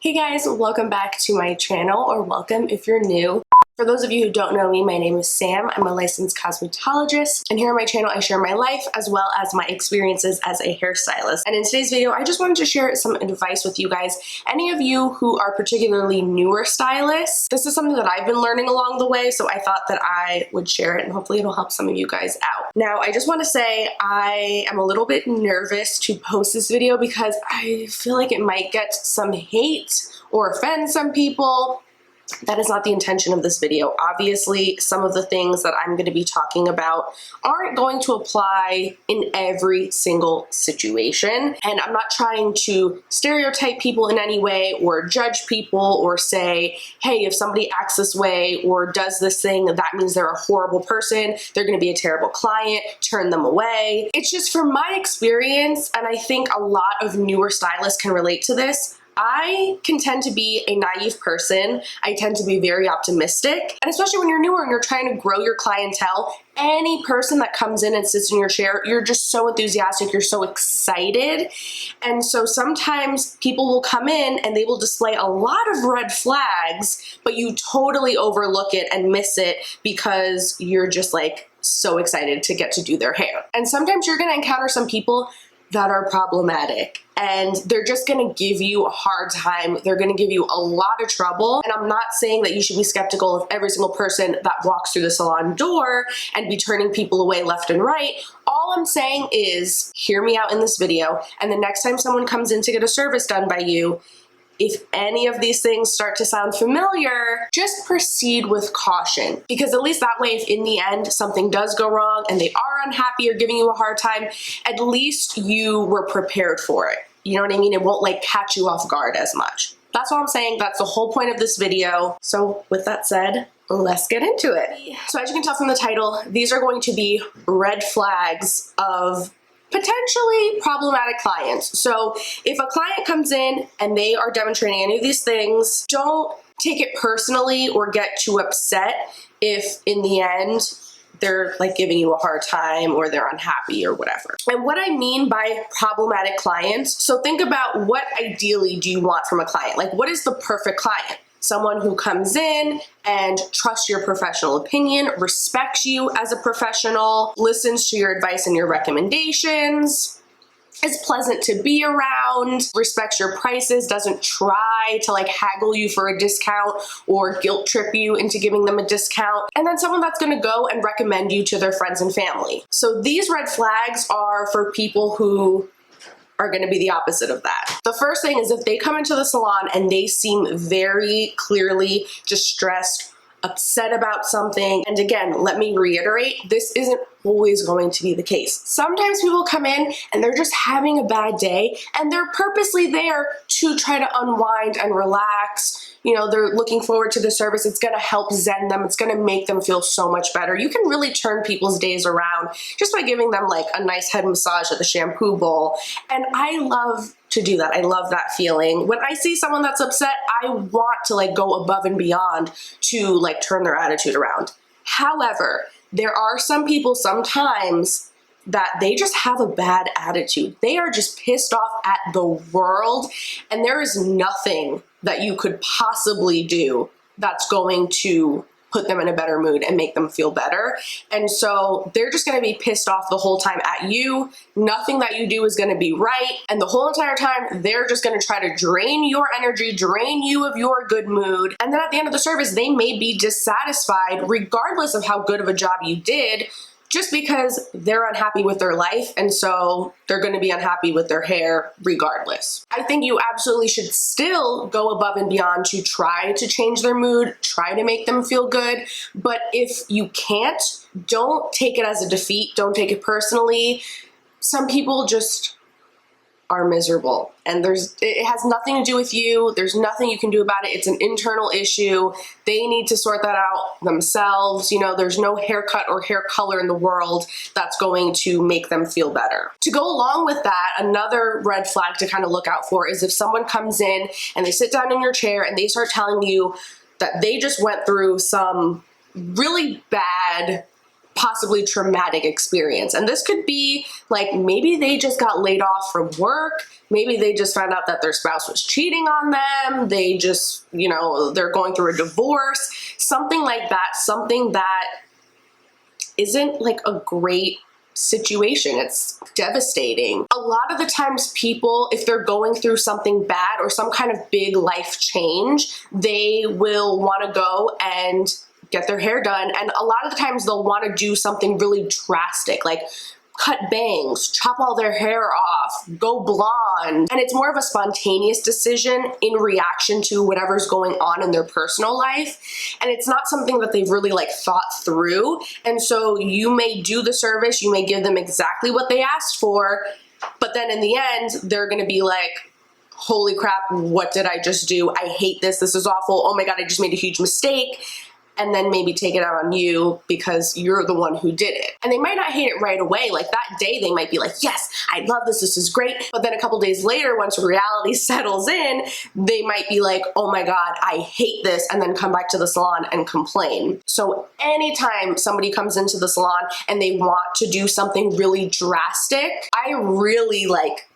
Hey guys, welcome back to my channel, or welcome if you're new. For those of you who don't know me, my name is Sam. I'm a licensed cosmetologist, and here on my channel I share my life as well as my experiences as a hairstylist. And in today's video, I just wanted to share some advice with you guys. Any of you who are particularly newer stylists, this is something that I've been learning along the way, so I thought that I would share it and hopefully it'll help some of you guys out. Now, I just want to say I am a little bit nervous to post this video because I feel like it might get some hate or offend some people. That is not the intention of this video. Obviously, some of the things that I'm going to be talking about aren't going to apply in every single situation. And I'm not trying to stereotype people in any way or judge people or say, hey, if somebody acts this way or does this thing, that means they're a horrible person, they're going to be a terrible client, turn them away. It's just from my experience, and I think a lot of newer stylists can relate to this, I can tend to be a naive person. I tend to be very optimistic. And especially when you're newer and you're trying to grow your clientele, any person that comes in and sits in your chair, you're just so enthusiastic, you're so excited. And so sometimes people will come in and they will display a lot of red flags, but you totally overlook it and miss it because you're just like so excited to get to do their hair. And sometimes you're gonna encounter some people that are problematic and they're just gonna give you a hard time. They're gonna give you a lot of trouble. And I'm not saying that you should be skeptical of every single person that walks through the salon door and be turning people away left and right. All I'm saying is, hear me out in this video, and the next time someone comes in to get a service done by you, if any of these things start to sound familiar, just proceed with caution. Because at least that way, if in the end something does go wrong and they are unhappy or giving you a hard time, at least you were prepared for it. You know what I mean? It won't like catch you off guard as much. That's all I'm saying. That's the whole point of this video. So with that said, let's get into it. So as you can tell from the title, these are going to be red flags of potentially problematic clients. So if a client comes in and they are demonstrating any of these things, don't take it personally or get too upset if in the end they're like giving you a hard time or they're unhappy or whatever. And what I mean by problematic clients, so think about what ideally do you want from a client? Like, what is the perfect client? Someone who comes in and trusts your professional opinion, respects you as a professional, listens to your advice and your recommendations, is pleasant to be around, respects your prices, doesn't try to like haggle you for a discount or guilt trip you into giving them a discount, and then someone that's gonna go and recommend you to their friends and family. So these red flags are for people who are going to be the opposite of that. The first thing is if they come into the salon and they seem very clearly distressed, upset about something. And again, let me reiterate, this isn't always going to be the case. Sometimes people come in and they're just having a bad day and they're purposely there to try to unwind and relax. You know, they're looking forward to the service. It's gonna help zen them. It's gonna make them feel so much better. You can really turn people's days around just by giving them like a nice head massage at the shampoo bowl. And I love to do that. I love that feeling. When I see someone that's upset, I want to like go above and beyond to like turn their attitude around. However, there are some people sometimes that they just have a bad attitude. They are just pissed off at the world, and there is nothing that you could possibly do that's going to put them in a better mood and make them feel better. And so they're just gonna be pissed off the whole time at you. Nothing that you do is gonna be right. And the whole entire time, they're just gonna try to drain your energy, drain you of your good mood. And then at the end of the service, they may be dissatisfied regardless of how good of a job you did, just because they're unhappy with their life, and so they're gonna be unhappy with their hair regardless. I think you absolutely should still go above and beyond to try to change their mood, try to make them feel good, but if you can't, don't take it as a defeat, don't take it personally. Some people just are miserable, and it has nothing to do with you. There's nothing you can do about it. It's an internal issue. They need to sort that out themselves. You know, there's no haircut or hair color in the world that's going to make them feel better. To go along with that, another red flag to kind of look out for is if someone comes in and they sit down in your chair and they start telling you that they just went through some really bad possibly traumatic experience. And this could be like, maybe they just got laid off from work. Maybe they just found out that their spouse was cheating on them. They just, you know, they're going through a divorce, something like that, something that isn't like a great situation. It's devastating. A lot of the times people, if they're going through something bad or some kind of big life change, they will want to go and get their hair done. And a lot of the times they'll want to do something really drastic, like cut bangs, chop all their hair off, go blonde. And it's more of a spontaneous decision in reaction to whatever's going on in their personal life. And it's not something that they've really like thought through. And so you may do the service, you may give them exactly what they asked for, but then in the end, they're going to be like, holy crap, what did I just do? I hate this. This is awful. Oh my God, I just made a huge mistake. And then maybe take it out on you because you're the one who did it. And they might not hate it right away. Like that day they might be like, yes, I love this, this is great. But then a couple days later, once reality settles in, they might be like, oh my God, I hate this, and then come back to the salon and complain. So anytime somebody comes into the salon and they want to do something really drastic, I really like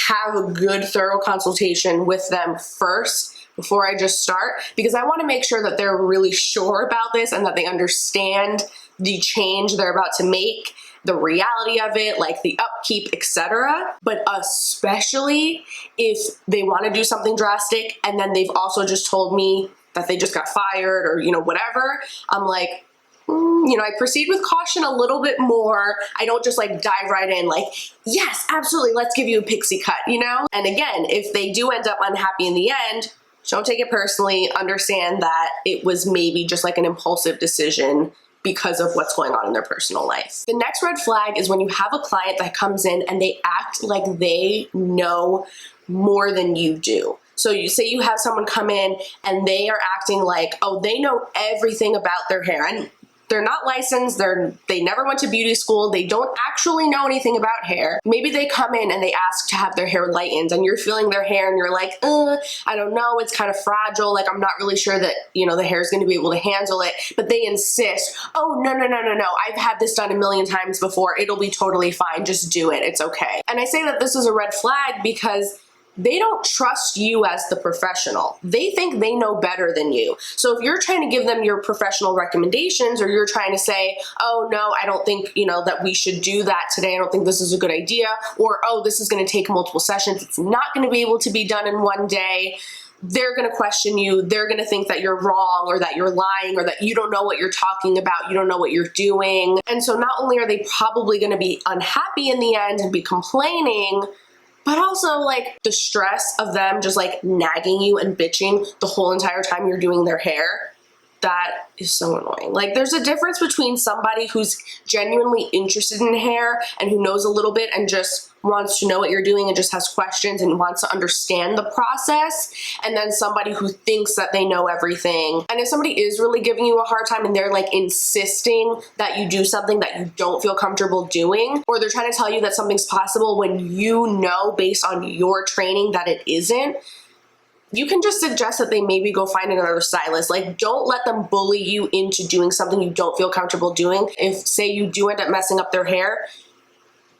have a good thorough consultation with them first before I just start, because I want to make sure that they're really sure about this and that they understand the change they're about to make, the reality of it, like the upkeep, etc. But especially if they want to do something drastic and then they've also just told me that they just got fired or, you know, whatever, I'm like, you know, I proceed with caution a little bit more. I don't just like dive right in like, yes, absolutely, let's give you a pixie cut, you know? And again, if they do end up unhappy in the end, don't take it personally. Understand that it was maybe just like an impulsive decision because of what's going on in their personal life. The next red flag is when you have a client that comes in and they act like they know more than you do. So you say you have someone come in and they are acting like, oh, they know everything about their hair. And they're not licensed, they never went to beauty school, they don't actually know anything about hair. Maybe they come in and they ask to have their hair lightened and you're feeling their hair and you're like, I don't know, it's kind of fragile, like I'm not really sure that, you know, the hair is going to be able to handle it, but they insist, oh, no, I've had this done a million times before, it'll be totally fine, just do it, it's okay. And I say that this is a red flag because they don't trust you as the professional. They think they know better than you. So if you're trying to give them your professional recommendations or you're trying to say, oh no, I don't think, you know, that we should do that today. I don't think this is a good idea. Or, oh, this is going to take multiple sessions. It's not going to be able to be done in one day. They're going to question you. They're going to think that you're wrong or that you're lying or that you don't know what you're talking about. You don't know what you're doing. And so not only are they probably going to be unhappy in the end and be complaining, but also like the stress of them just like nagging you and bitching the whole entire time you're doing their hair, that is so annoying. Like there's a difference between somebody who's genuinely interested in hair and who knows a little bit and just wants to know what you're doing and just has questions and wants to understand the process, and then somebody who thinks that they know everything. And if somebody is really giving you a hard time and they're like insisting that you do something that you don't feel comfortable doing, or they're trying to tell you that something's possible when you know based on your training that it isn't, you can just suggest that they maybe go find another stylist. Like, don't let them bully you into doing something you don't feel comfortable doing. If, say, you do end up messing up their hair,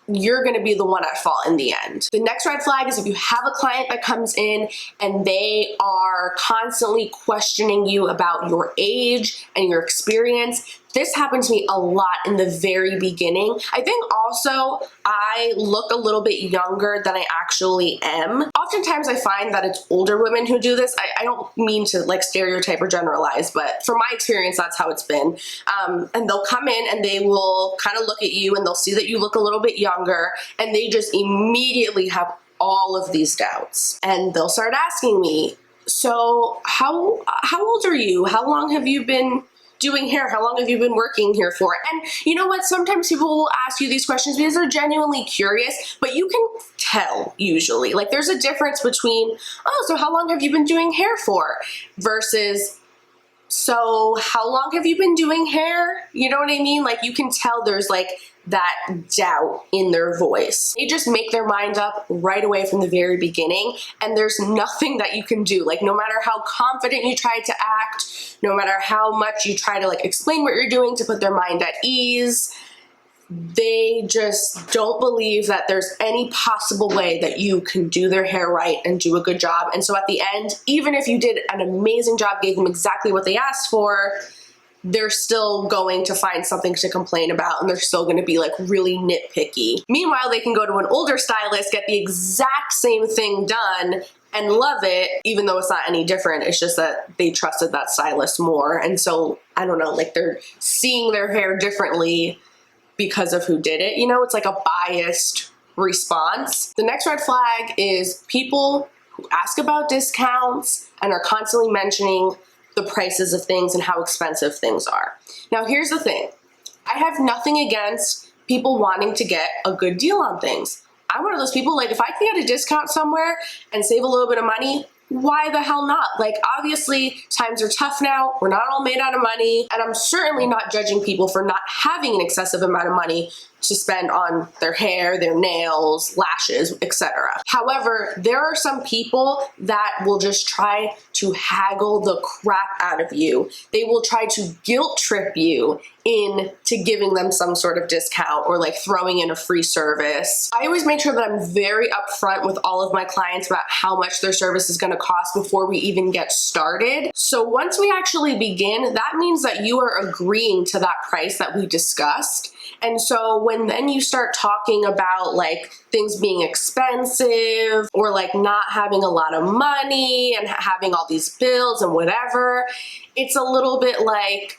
you're going to be the one at fault in the end. The next red flag is if you have a client that comes in and they are constantly questioning you about your age and your experience. This happened to me a lot in the very beginning. I think also I look a little bit younger than I actually am. Oftentimes I find that it's older women who do this. I don't mean to like stereotype or generalize, but from my experience, that's how it's been. And they'll come in and they will kind of look at you and they'll see that you look a little bit younger and they just immediately have all of these doubts. And they'll start asking me, so how old are you? How long have you been doing hair? How long have you been working here for? And you know what? Sometimes people will ask you these questions because they're genuinely curious, but you can tell usually. Like there's a difference between, oh, so how long have you been doing hair for? Versus, so how long have you been doing hair? You know what I mean? Like you can tell there's like that doubt in their voice. They just make their mind up right away from the very beginning, and there's nothing that you can do. Like, no matter how confident you try to act, no matter how much you try to like explain what you're doing to put their mind at ease, they just don't believe that there's any possible way that you can do their hair right and do a good job. And so at the end, even if you did an amazing job, gave them exactly what they asked for, they're still going to find something to complain about, and they're still going to be like really nitpicky. Meanwhile, they can go to an older stylist, get the exact same thing done, and love it, even though it's not any different. It's just that they trusted that stylist more. And so, I don't know, like they're seeing their hair differently because of who did it. You know, it's like a biased response. The next red flag is people who ask about discounts and are constantly mentioning the prices of things and how expensive things are. Now, here's the thing. I have nothing against people wanting to get a good deal on things. I'm one of those people, like, if I can get a discount somewhere and save a little bit of money, why the hell not? Like, obviously, times are tough now. We're not all made out of money. And I'm certainly not judging people for not having an excessive amount of money to spend on their hair, their nails, lashes, etc. However, there are some people that will just try to haggle the crap out of you. They will try to guilt trip you into giving them some sort of discount or like throwing in a free service. I always make sure that I'm very upfront with all of my clients about how much their service is going to cost before we even get started. So once we actually begin, that means that you are agreeing to that price that we discussed. And so when then you start talking about like things being expensive or like not having a lot of money and having all these bills and whatever, it's a little bit like,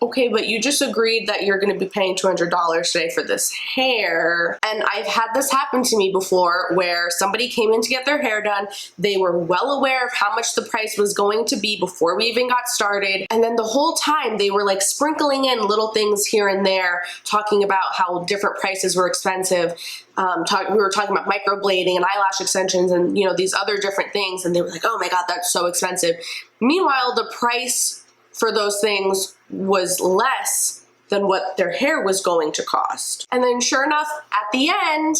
okay, but you just agreed that you're going to be paying $200 today for this hair. And I've had this happen to me before where somebody came in to get their hair done. They were well aware of how much the price was going to be before we even got started. And then the whole time they were like sprinkling in little things here and there, talking about how different prices were expensive. We were talking about microblading and eyelash extensions and, you know, these other different things. And they were like, oh my God, that's so expensive. Meanwhile, the price for those things was less than what their hair was going to cost. And then sure enough, at the end,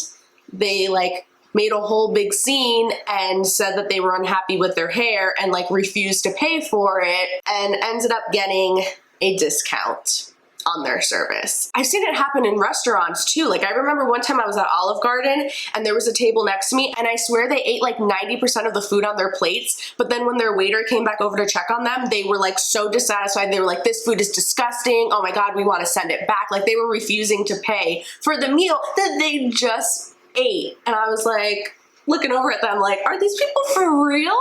they like made a whole big scene and said that they were unhappy with their hair and like refused to pay for it and ended up getting a discount on their service. I've seen it happen in restaurants too. Like, I remember one time I was at Olive Garden and there was a table next to me and I swear they ate like 90% of the food on their plates, but then when their waiter came back over to check on them, they were like so dissatisfied. They were like, this food is disgusting. Oh my God, we want to send it back. Like, they were refusing to pay for the meal that they just ate. And I was like, looking over at them like, are these people for real?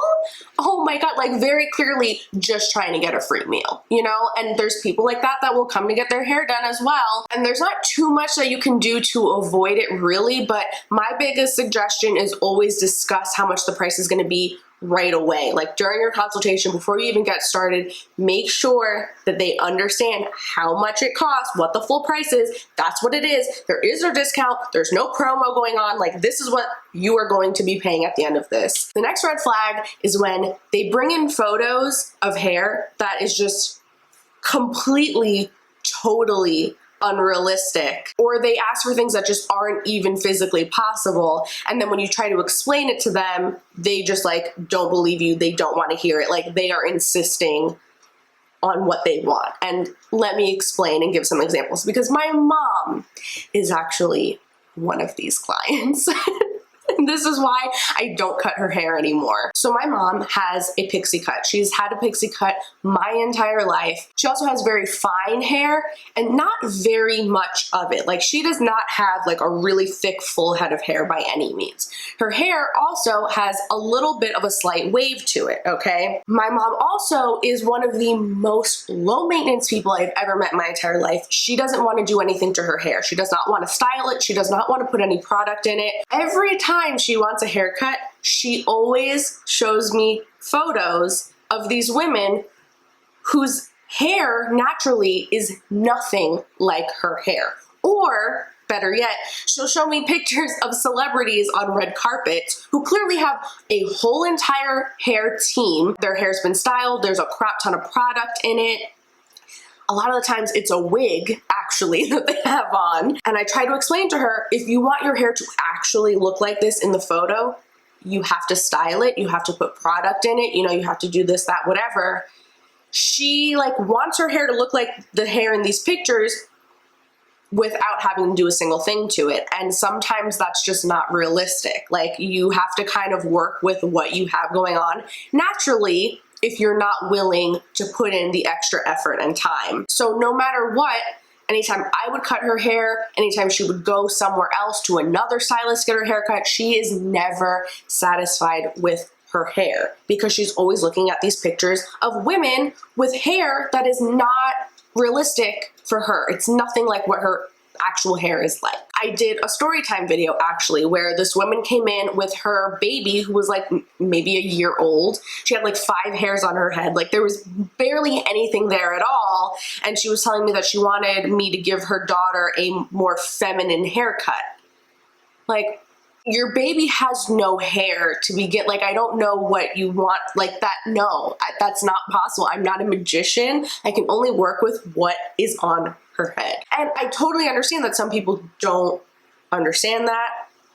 Oh my God, like very clearly just trying to get a free meal, you know? And there's people like that that will come to get their hair done as well. And there's not too much that you can do to avoid it really, but my biggest suggestion is always discuss how much the price is gonna be right away. Like during your consultation, before you even get started, make sure that they understand how much it costs, what the full price is. That's what it is. There is no discount. There's no promo going on. Like, this is what you are going to be paying at the end of this. The next red flag is when they bring in photos of hair that is just completely, totally unrealistic, or they ask for things that just aren't even physically possible. And then when you try to explain it to them, they just like don't believe you. They don't want to hear it. Like, they are insisting on what they want. And let me explain and give some examples, because my mom is actually one of these clients. This is why I don't cut her hair anymore. So my mom has a pixie cut. She's had a pixie cut my entire life. She also has very fine hair and not very much of it. Like, she does not have like a really thick full head of hair by any means. Her hair also has a little bit of a slight wave to it, okay? My mom also is one of the most low maintenance people I've ever met in my entire life. She doesn't want to do anything to her hair. She does not want to style it. She does not want to put any product in it. Every time she wants a haircut, she always shows me photos of these women whose hair naturally is nothing like her hair. Or better yet, she'll show me pictures of celebrities on red carpets who clearly have a whole entire hair team. Their hair's been styled, there's a crap ton of product in it. a lot of the times it's a wig actually that they have on. And I try to explain to her, if you want your hair to actually look like this in the photo, you have to style it, you have to put product in it, you know, you have to do this, that, whatever. She like wants her hair to look like the hair in these pictures without having to do a single thing to it. And sometimes that's just not realistic. Like, you have to kind of work with what you have going on naturally if you're not willing to put in the extra effort and time. So no matter what, anytime I would cut her hair, anytime she would go somewhere else to another stylist to get her hair cut, she is never satisfied with her hair because she's always looking at these pictures of women with hair that is not realistic for her. It's nothing like what her actual hair is like. I did a story time video actually where this woman came in with her baby who was like maybe a year old. She had like 5 hairs on her head. Like, there was barely anything there at all. And she was telling me that she wanted me to give her daughter a more feminine haircut. Like, your baby has no hair to begin. Like, I don't know what you want like that. No, that's not possible. I'm not a magician. I can only work with what is on her head. And I totally understand that some people don't understand that.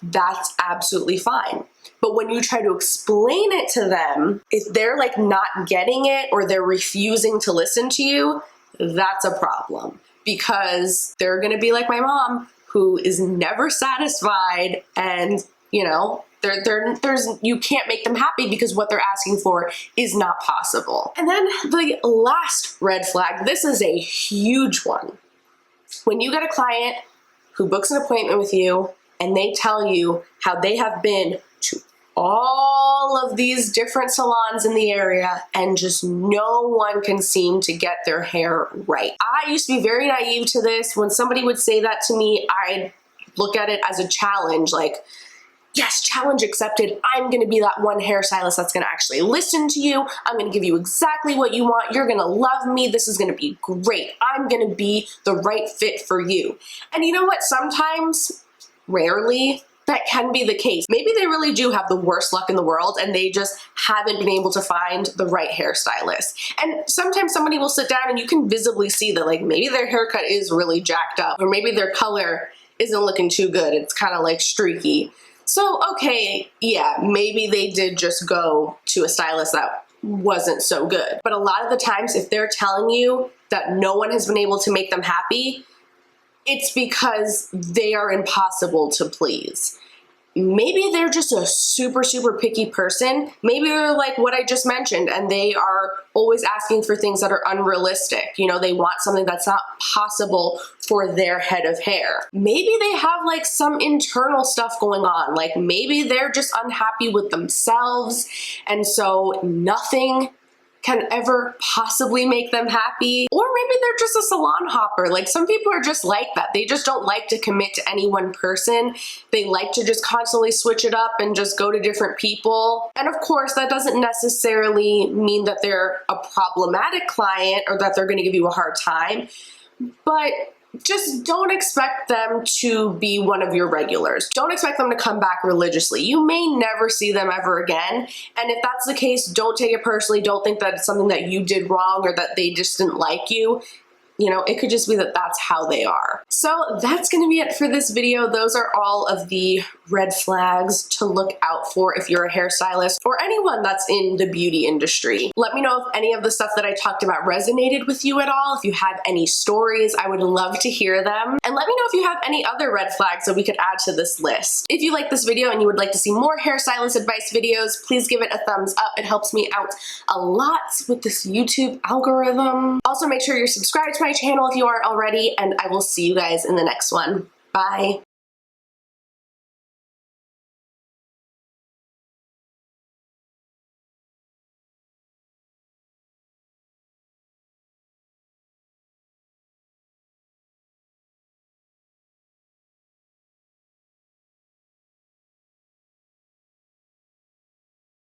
That's absolutely fine. But when you try to explain it to them, if they're like not getting it or they're refusing to listen to you, that's a problem, because they're gonna be like my mom, who is never satisfied, and you know, you can't make them happy because what they're asking for is not possible. And then the last red flag, this is a huge one. When you get a client who books an appointment with you and they tell you how they have been to all of these different salons in the area and just no one can seem to get their hair right. I used to be very naive to this. When somebody would say that to me, I'd look at it as a challenge, like, yes, challenge accepted. I'm gonna be that one hairstylist that's gonna actually listen to you. I'm gonna give you exactly what you want. You're gonna love me. This is gonna be great. I'm gonna be the right fit for you. And you know what? Sometimes, rarely, that can be the case. Maybe they really do have the worst luck in the world and they just haven't been able to find the right hairstylist. And sometimes somebody will sit down and you can visibly see that like maybe their haircut is really jacked up, or maybe their color isn't looking too good. It's kind of like streaky. So, okay, yeah, maybe they did just go to a stylist that wasn't so good. But a lot of the times, if they're telling you that no one has been able to make them happy, it's because they are impossible to please. Maybe they're just a super, super picky person. Maybe they're like what I just mentioned and they are always asking for things that are unrealistic. You know, they want something that's not possible for their head of hair. Maybe they have like some internal stuff going on. Like maybe they're just unhappy with themselves and so nothing can ever possibly make them happy. Or maybe they're just a salon hopper. Like some people are just like that. They just don't like to commit to any one person. They like to just constantly switch it up and just go to different people. And of course, that doesn't necessarily mean that they're a problematic client or that they're gonna give you a hard time, but just don't expect them to be one of your regulars. Don't expect them to come back religiously. You may never see them ever again. And if that's the case, don't take it personally. Don't think that it's something that you did wrong or that they just didn't like you. You know, it could just be that that's how they are. So that's gonna be it for this video. Those are all of the red flags to look out for if you're a hairstylist or anyone that's in the beauty industry. Let me know if any of the stuff that I talked about resonated with you at all. If you have any stories, I would love to hear them. And let me know if you have any other red flags that we could add to this list. If you like this video and you would like to see more hairstylist advice videos, please give it a thumbs up. It helps me out a lot with this YouTube algorithm. Also, make sure you're subscribed to my channel if you aren't already, and I will see you guys in the next one. Bye.